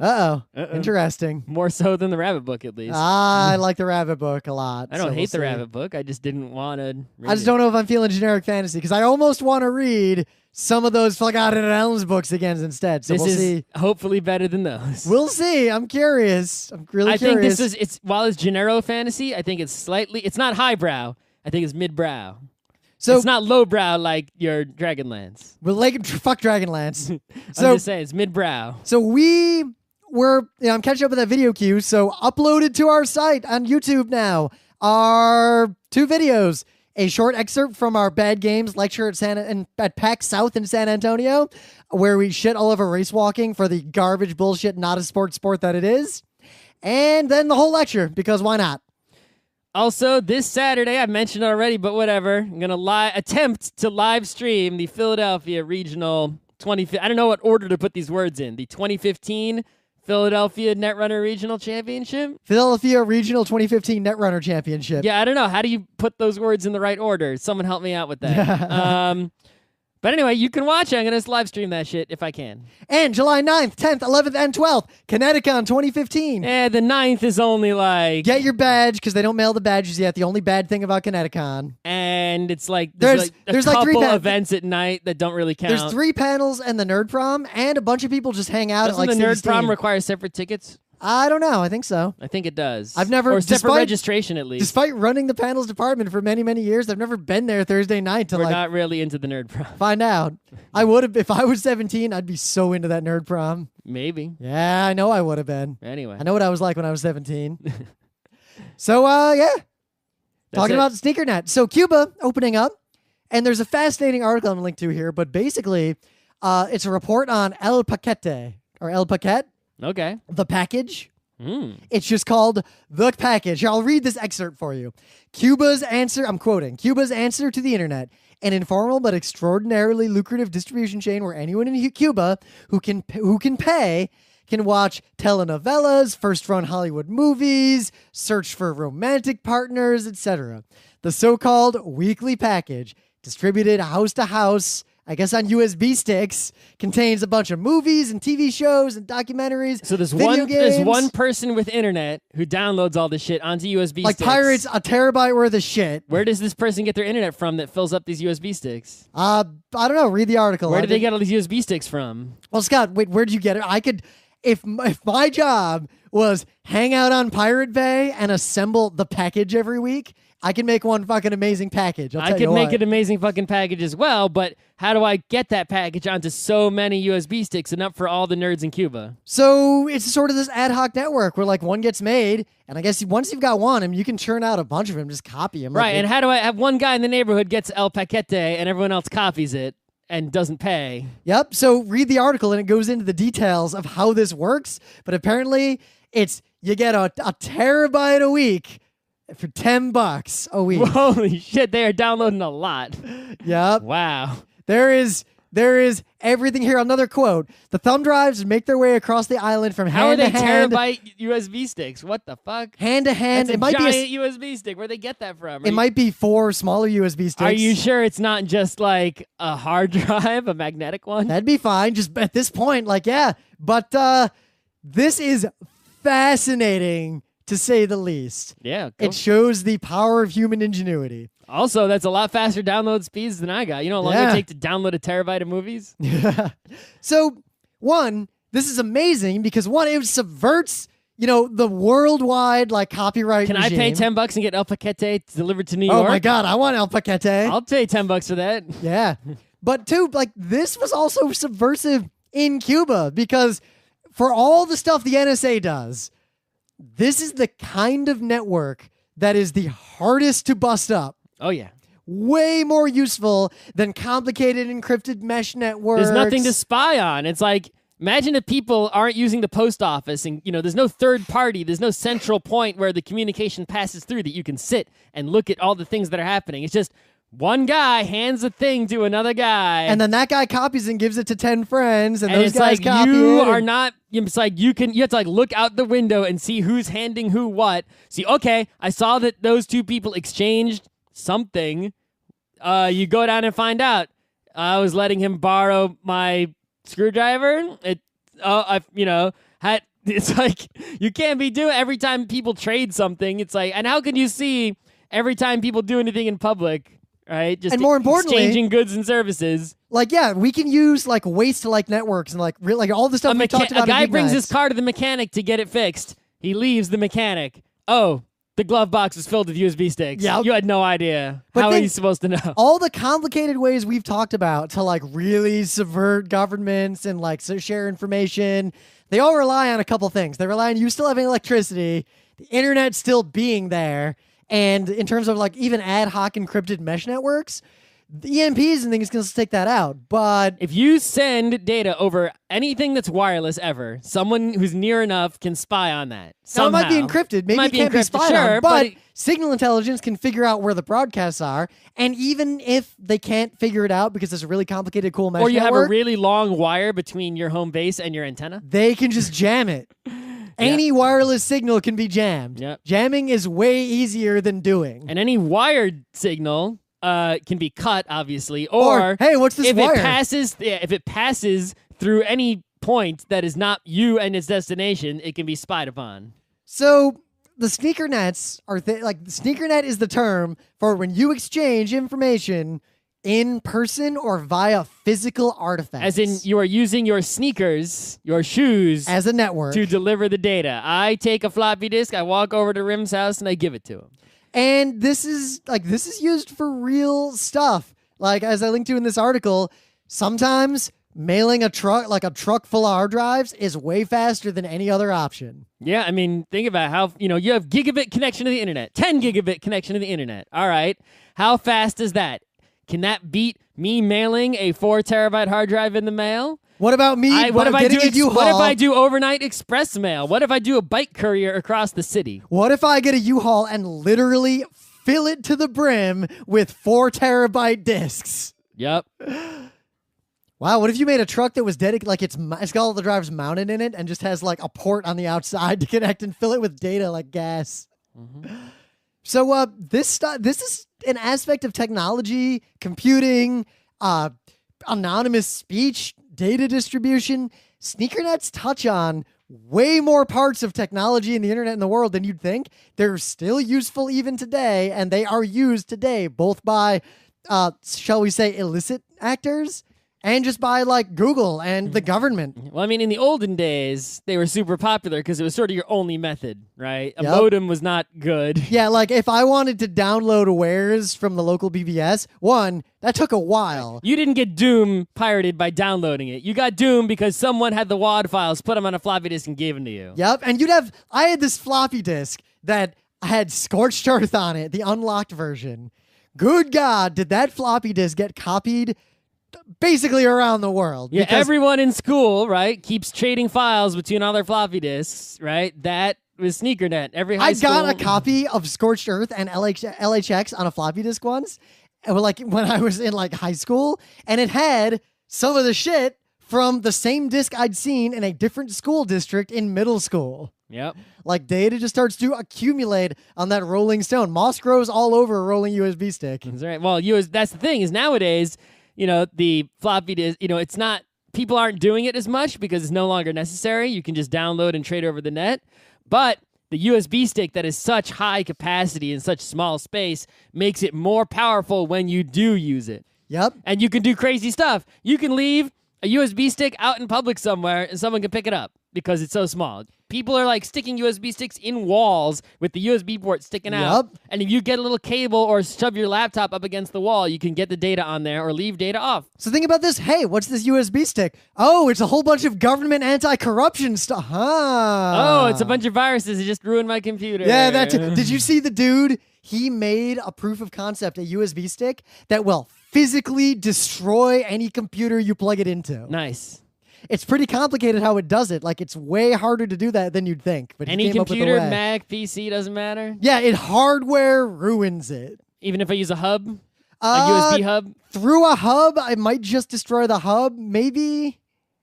Interesting. More so than the Rabbit book, at least. I like the Rabbit book a lot. I don't hate the Rabbit book. I just didn't want to read I just don't know if I'm feeling generic fantasy, because I almost want to read some of those Forgotten Realms books again instead. So this we'll is see. hopefully better than those. We'll see. I'm curious. I'm really curious. I think it's while it's genero fantasy, I think it's not highbrow. I think it's midbrow. So it's not lowbrow like your Dragonlance. Well, fuck Dragonlance. I'm just saying, it's midbrow. So I'm catching up with that video queue. So uploaded to our site on YouTube now are 2 videos. A short excerpt from our Bad Games lecture at PAX South in San Antonio, where we shit all over race walking for the garbage bullshit, not a sport that it is. And then the whole lecture, because why not? Also, this Saturday, I mentioned it already, but whatever. I'm going to attempt to live stream the Philadelphia Regional 2015. I don't know what order to put these words in. The 2015 Philadelphia Netrunner Regional Championship? Philadelphia Regional 2015 Netrunner Championship. Yeah, I don't know. How do you put those words in the right order? Someone help me out with that. But anyway, you can watch it. I'm going to live stream that shit if I can. And July 9th, 10th, 11th, and 12th, Kineticon 2015. The 9th is only like... Get your badge, because they don't mail the badges yet. The only bad thing about Kineticon. And it's like... There's a couple events at night that don't really count. There's 3 panels and the Nerd Prom, and a bunch of people just hang out Doesn't at the Nerd Prom require separate tickets? I don't know. I think so. I think it does. I've never... Or separate registration, at least. Despite running the panels department for many, many years, I've never been there Thursday night to We're not really into the Nerd Prom. Find out. I would have... If I was 17, I'd be so into that Nerd Prom. Maybe. Yeah, I know I would have been. Anyway. I know what I was like when I was 17. So, yeah. Talking about Sneakernet. So, Cuba opening up, and there's a fascinating article I'm linked to here, but basically, it's a report on El Paquete, or El Paquete. Okay. The package. It's just called The Package. Here, I'll read this excerpt for you. Cuba's answer, I'm quoting, Cuba's answer to the internet, an informal but extraordinarily lucrative distribution chain where anyone in Cuba who can pay can watch telenovelas, first-run Hollywood movies, search for romantic partners, etc. The so-called weekly package, distributed house to house, I guess on USB sticks, contains a bunch of movies and TV shows and documentaries. So there's one person with internet who downloads all this shit onto USB like sticks. Like pirates a terabyte worth of shit. Where does this person get their internet from that fills up these USB sticks? I don't know. Read the article. Where did they get all these USB sticks from? Well, Scott, wait, where'd you get it? I could, if my job was hang out on Pirate Bay and assemble the package every week, I can make one fucking amazing package. I could make an amazing fucking package as well, but how do I get that package onto so many USB sticks enough for all the nerds in Cuba? So it's sort of this ad hoc network where like one gets made, and I guess once you've got one, you can churn out a bunch of them, just copy them. Right, and how do I have one guy in the neighborhood gets El Paquete and everyone else copies it and doesn't pay? Yep, so read the article and it goes into the details of how this works, but apparently it's you get a terabyte a week for $10 a week. Holy shit, they are downloading a lot. Yep. Wow. There is everything here. Another quote. The thumb drives make their way across the island from hand to hand. How are they terabyte USB sticks? What the fuck? Hand to hand. That's a giant USB stick. Where'd they get that from? It might be 4 smaller USB sticks. Are you sure it's not just like a hard drive, a magnetic one? That'd be fine. Just at this point, like, yeah. But this is fascinating to say the least. Yeah. Cool. It shows the power of human ingenuity. Also, that's a lot faster download speeds than I got. You know how long it take to download a terabyte of movies? So, one, this is amazing because one, it subverts, the worldwide copyright Can regime. I pay $10 and get El Paquete delivered to New York? Oh my God, I want El Paquete. I'll pay $10 for that. Yeah. But two, this was also subversive in Cuba because for all the stuff the NSA does, this is the kind of network that is the hardest to bust up. Oh, yeah. Way more useful than complicated encrypted mesh networks. There's nothing to spy on. It's like, imagine if people aren't using the post office and, there's no third party, there's no central point where the communication passes through that you can sit and look at all the things that are happening. It's just one guy hands a thing to another guy. And then that guy copies and gives it to 10 friends, and those it's guys like copy you it. are not, it's like you have to look out the window and see who's handing who what. See, okay, I saw that those two people exchanged something. You go down and find out. I was letting him borrow my screwdriver. It's like you can't be doing every time people trade something. It's like, and how can you see every time people do anything in public, right? Just and more importantly, exchanging goods and services. We can use waste networks and all the stuff we talked about. A guy in brings Geeknights. his car to the mechanic to get it fixed. He leaves the mechanic. Oh, the glove box is filled with USB sticks. Yeah. You had no idea. But How are then- you supposed to know? all the complicated ways we've talked about to really subvert governments and share information, they all rely on a couple things. They rely on you still having electricity, the internet still being there, and in terms of even ad hoc encrypted mesh networks, the EMPs and things can still take that out. But If you send data over anything that's wireless ever, someone who's near enough can spy on that. now it Somehow. might be encrypted. Maybe Might it be can't be encrypted, spied sure, on. But but signal intelligence can figure out where the broadcasts are. And even if they can't figure it out because it's a really complicated, cool mesh or you have network, a really long wire between your home base and your antenna. they can just jam it. Any wireless signal can be jammed. Yep. Jamming is way easier than doing. And any wired signal can be cut, obviously. Or hey, what's this if wire? if it passes through any point that is not you and its destination, it can be spied upon. So the sneakernets are sneakernet is the term for when you exchange information in person or via physical artifacts. As in, you are using your sneakers, your shoes, as a network. to deliver the data. I take a floppy disk, I walk over to Rim's house, and I give it to him. And this is used for real stuff. As I linked to in this article, sometimes mailing a truck full of hard drives is way faster than any other option. Yeah, I mean, think about how, you have gigabit connection to the internet, 10 gigabit connection to the internet. All right. How fast is that? Can that beat me mailing a 4 terabyte hard drive in the mail? What about me? What if getting a U-Haul? What if I do overnight express mail? What if I do a bike courier across the city? What if I get a U-Haul and literally fill it to the brim with 4 terabyte discs? Yep. Wow, what if you made a truck that was dedicated, it's got all the drivers mounted in it and just has a port on the outside to connect and fill it with data like gas? Mm-hmm. So this is an aspect of technology, computing, anonymous speech, data distribution. Sneakernets touch on way more parts of technology and the internet in the world than you'd think. They're still useful even today, and they are used today both by, shall we say, illicit actors and just by Google and the government. Well, I mean, in the olden days, they were super popular because it was sort of your only method, right? A Yep. modem was not good. Yeah, if I wanted to download a warez from the local BBS, that took a while. You didn't get Doom pirated by downloading it. You got Doom because someone had the WAD files, put them on a floppy disk, and gave them to you. Yep, and I had this floppy disk that had Scorched Earth on it, the unlocked version. Good God, did that floppy disk get copied basically around the world? Yeah, Because everyone in school, right, keeps trading files between all their floppy disks, right? That was Sneakernet. Every high I school. got a copy of Scorched Earth and LHX on a floppy disk once, and when I was in high school, and it had some of the shit from the same disc I'd seen in a different school district in middle school. Yep. Data just starts to accumulate on that rolling stone. Moss grows all over a rolling USB stick. That's right. Well, that's the thing is nowadays, the floppy disk, it's not, people aren't doing it as much because it's no longer necessary. You can just download and trade over the net. But the USB stick that is such high capacity in such small space makes it more powerful when you do use it. Yep. And you can do crazy stuff. You can leave a USB stick out in public somewhere and someone can pick it up because it's so small. People are like sticking USB sticks in walls with the USB port sticking out. And if you get a little cable or shove your laptop up against the wall, you can get the data on there or leave data off. So think about this. Hey, what's this USB stick? Oh, it's a whole bunch of government anti-corruption stuff. Oh, it's a bunch of viruses. It just ruined my computer. Yeah, that too. Did you see the dude? He made a proof of concept, a USB stick that will physically destroy any computer you plug it into. Nice. It's pretty complicated how it does it. Like, it's way harder to do that than you'd think. But any computer, Mac, PC, doesn't matter? Yeah, hardware ruins it. Even if I use a hub? A USB hub? Through a hub, I might just destroy the hub, maybe.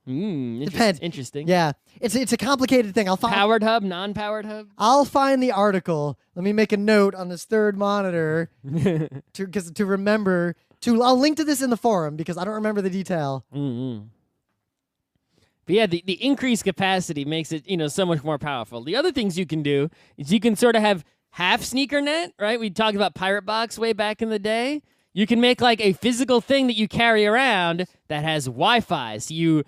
Depends. Interesting. Yeah, it's a complicated thing. Powered hub, non-powered hub? I'll find the article. Let me make a note on this third monitor to remember. I'll link to this in the forum because I don't remember the detail. But yeah, the increased capacity makes it, so much more powerful. The other things you can do is you can sort of have half Sneakernet, right? We talked about Pirate Box way back in the day. You can make like a physical thing that you carry around that has Wi-Fi. So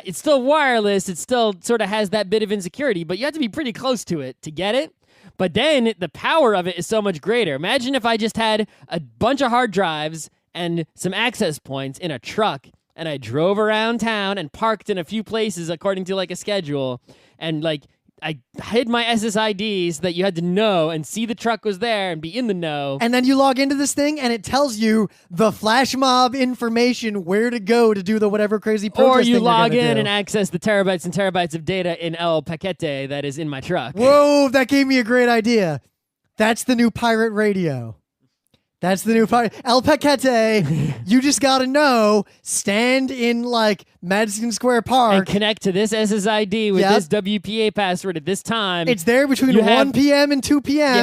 it's still wireless. It still sort of has that bit of insecurity, but you have to be pretty close to it to get it. But then the power of it is so much greater. Imagine if I just had a bunch of hard drives and some access points in a truck, and I drove around town and parked in a few places according to like a schedule, and like I hid my SSIDs so that you had to know and see the truck was there and be in the know. And then you log into this thing and it tells you the flash mob information where to go to do the whatever crazy protest Or you thing log you're in do. And access the terabytes and terabytes of data in El Paquete that is in my truck. Whoa, that gave me a great idea. That's the new pirate radio. That's the new pirate. El Paquete, you just got to know, stand in like Madison Square Park. And connect to this SSID with this WPA password at this time. It's there between 1 p.m. and 2 p.m.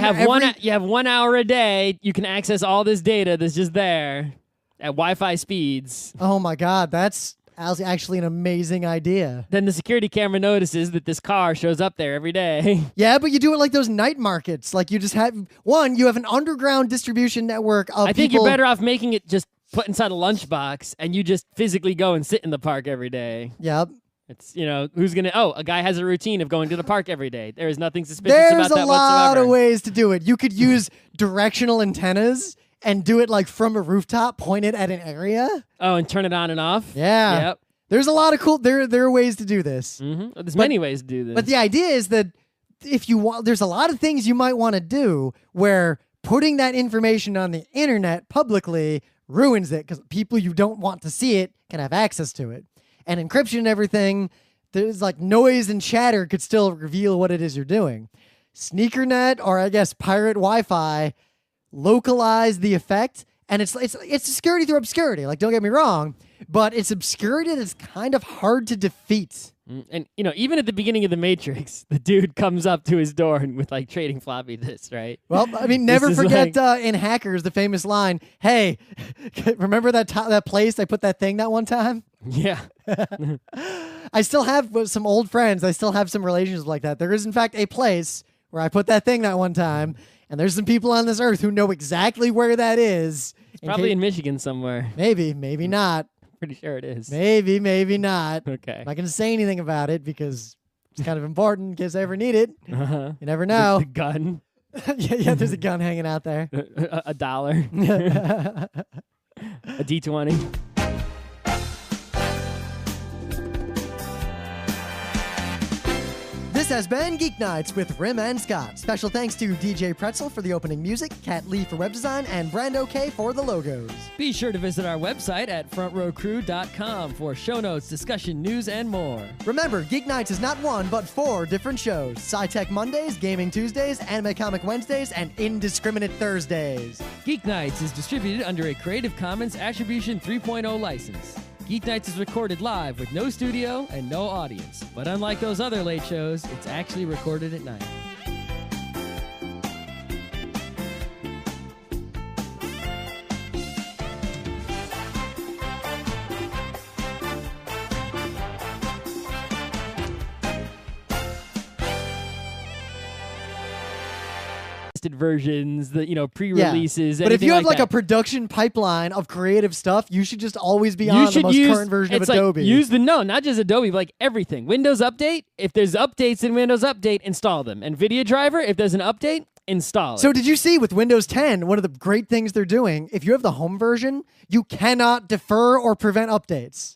You have 1 hour a day. You can access all this data that's just there at Wi-Fi speeds. Oh my God, that's actually an amazing idea. Then the security camera notices that this car shows up there every day. Yeah, but you do it like those night markets. Like you just have you have an underground distribution network of I think you're better off making it just put inside a lunchbox and you just physically go and sit in the park every day. Yep. It's, who's going to, a guy has a routine of going to the park every day. There is nothing suspicious about that whatsoever. There's a lot of ways to do it. You could use directional antennas and do it like from a rooftop, point it at an area. Oh, and turn it on and off? Yeah. Yep. There's a lot of cool, there are ways to do this. Mm-hmm. There's many ways to do this. But the idea is that if you want, there's a lot of things you might want to do where putting that information on the internet publicly ruins it because people you don't want to see it can have access to it. And encryption and everything, there's like noise and chatter could still reveal what it is you're doing. Sneakernet, or I guess pirate Wi-Fi, localize the effect, and it's security through obscurity. Like, don't get me wrong, but it's obscurity that's kind of hard to defeat. And even at the beginning of the Matrix, the dude comes up to his door and with like trading floppy disks, right? Well, I mean, never forget in Hackers the famous line, "Hey, remember that place I put that thing that one time?" Yeah. I still have some old friends. I still have some relationships like that. There is, in fact, a place where I put that thing that one time. And there's some people on this earth who know exactly where that is. It's probably in Michigan somewhere. Maybe not. Pretty sure it is. Maybe not. Okay. I'm not going to say anything about it because it's kind of important in case I ever need it. Uh-huh. You never know. The gun. yeah, there's a gun hanging out there. $1. A D20. This has been Geek Nights with Rim and Scott. Special thanks to DJ Pretzel for the opening music, Kat Lee for web design, and Brando K for the logos. Be sure to visit our website at frontrowcrew.com for show notes, discussion, news, and more. Remember, Geek Nights is not one, but 4 different shows. Sci-Tech Mondays, Gaming Tuesdays, Anime Comic Wednesdays, and Indiscriminate Thursdays. Geek Nights is distributed under a Creative Commons Attribution 3.0 license. Geeknights is recorded live with no studio and no audience. But unlike those other late shows, it's actually recorded at night. versions, the pre-releases. But if you have like that. a production pipeline of creative stuff, you should just always be on the most current version of Adobe. Not just Adobe, but like everything. Windows Update, if there's updates in Windows Update, install them. And Video Driver, if there's an update, install it. So did you see with Windows 10, one of the great things they're doing, if you have the home version, you cannot defer or prevent updates.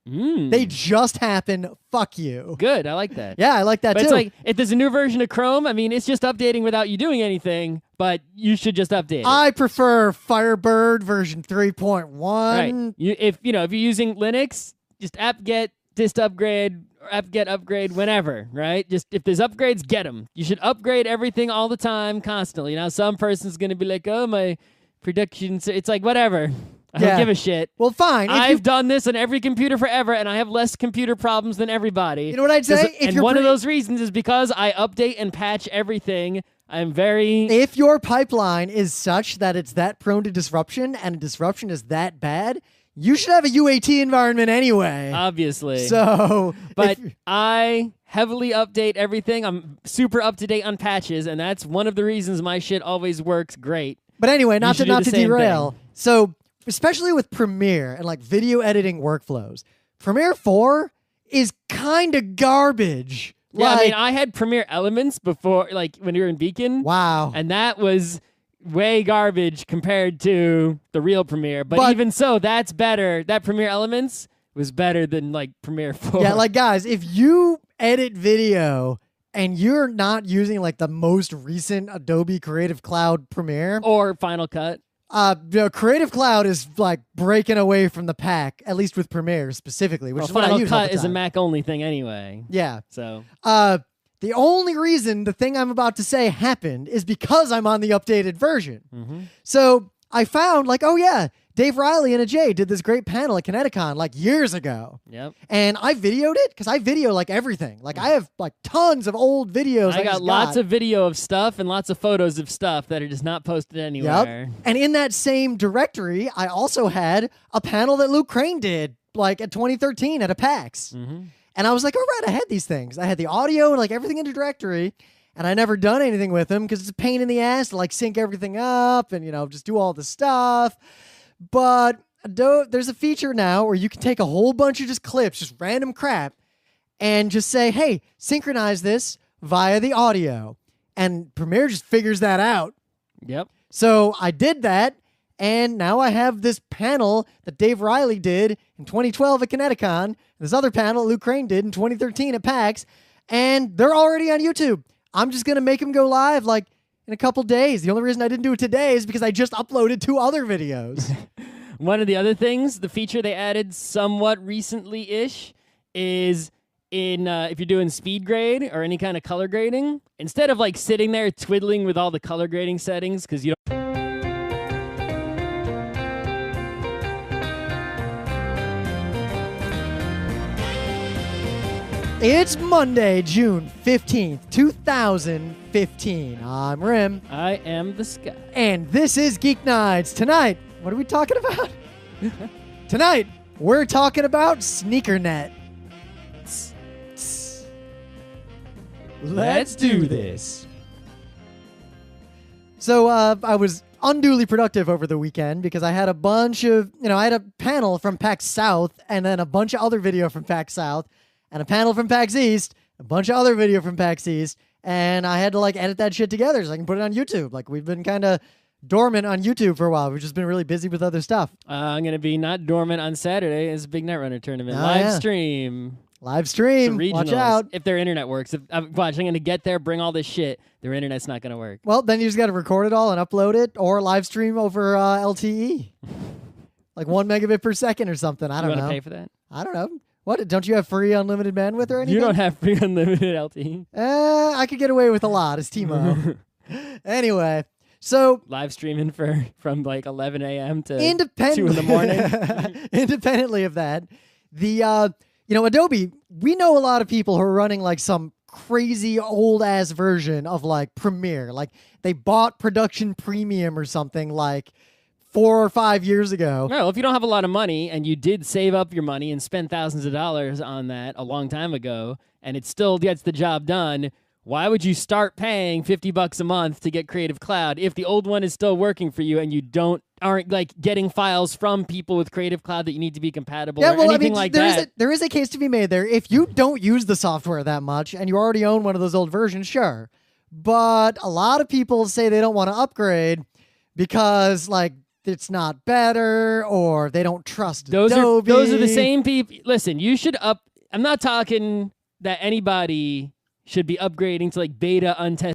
They just happen. Fuck you. Good. I like that. Yeah, I like that but too. It's like, if there's a new version of Chrome, I mean, it's just updating without you doing anything, but you should just update it. I prefer Firebird version 3.1. Right. If you're using Linux, just apt-get, dist upgrade, or apt-get upgrade whenever, right? Just if there's upgrades, get them. You should upgrade everything all the time, constantly. Now, some person's going to be like, oh, my production, it's like, whatever. I don't give a shit. Well, fine. I've done this on every computer forever, and I have less computer problems than everybody. You know what I'd say? And one of those reasons is because I update and patch everything. If your pipeline is such that it's that prone to disruption, and disruption is that bad, you should have a UAT environment anyway. Obviously. So, but I heavily update everything. I'm super up to date on patches, and that's one of the reasons my shit always works great. But anyway, not to derail. Thing. So, especially with Premiere and like video editing workflows, Premiere 4 is kind of garbage. Yeah, I mean, I had Premiere Elements before, like when you were in Beacon. Wow. And that was way garbage compared to the real Premiere. But even so, that's better. That Premiere Elements was better than like Premiere 4. Yeah, like guys, if you edit video and you're not using like the most recent Adobe Creative Cloud Premiere or Final Cut, Creative Cloud is like breaking away from the pack, at least with Premiere specifically, which is what I use all the Final Cut is a time. Mac only thing anyway. Yeah. So the only reason the thing I'm about to say happened is because I'm on the updated version. Mm-hmm. So I found like, oh yeah, Dave Riley and Ajay did this great panel at Kineticon like years ago. Yep. And I videoed it because I video like everything. Like I have like tons of old videos. I got lots of video of stuff and lots of photos of stuff that are just not posted anywhere. Yep. And in that same directory, I also had a panel that Luke Crane did like at 2013 at a PAX. Mm-hmm. And I was like, all right, I had these things. I had the audio and like everything in the directory. And I never done anything with them because it's a pain in the ass to like sync everything up and, just do all the stuff. But there's a feature now where you can take a whole bunch of just clips, just random crap, and just say, hey, synchronize this via the audio. And Premiere just figures that out. Yep. So I did that, and now I have this panel that Dave Riley did in 2012 at Kineticon, this other panel Luke Crane did in 2013 at PAX, and they're already on YouTube. I'm just going to make them go live like in a couple days. The only reason I didn't do it today is because I just uploaded 2 other videos. One of the other things, the feature they added somewhat recently-ish is if you're doing speed grade or any kind of color grading, instead of like sitting there twiddling with all the color grading settings because you don't... It's Monday, June 15th, 2015. I'm Rim. I am the Sky. And this is Geeknights. Tonight, what are we talking about? Tonight, we're talking about Sneakernet. Let's do this. So I was unduly productive over the weekend because I had a bunch of, I had a panel from PAX South and then a bunch of other video from PAX South and a panel from PAX East, a bunch of other video from PAX East, and I had to like edit that shit together so I can put it on YouTube. Like we've been kind of dormant on YouTube for a while. We've just been really busy with other stuff. I'm going to be not dormant on Saturday. It's a big Netrunner tournament. Live stream. Live stream. Watch out. If their internet works. Watch, I'm going to get there, bring all this shit. Their internet's not going to work. Well, then you just got to record it all and upload it or live stream over LTE. Like 1 megabit per second or something. I don't know. You want to pay for that? I don't know. What? Don't you have free unlimited bandwidth or anything? You don't have free unlimited LTE. I could get away with a lot as T-Mo. Anyway, so live streaming from like 11 a.m. to 2 2 in the morning. Independently of that, the Adobe, we know a lot of people who are running like some crazy old ass version of like Premiere. Like they bought Production Premium or something like 4 or 5 years ago. No, if you don't have a lot of money and you did save up your money and spend thousands of dollars on that a long time ago, and it still gets the job done, why would you start paying $50 a month to get Creative Cloud if the old one is still working for you and you aren't like getting files from people with Creative Cloud that you need to be compatible or anything like that? There is a case to be made there. If you don't use the software that much and you already own one of those old versions, sure. But a lot of people say they don't want to upgrade because like it's not better or they don't trust Adobe. Those are the same people. Listen, you should I'm not talking that anybody should be upgrading to like beta untested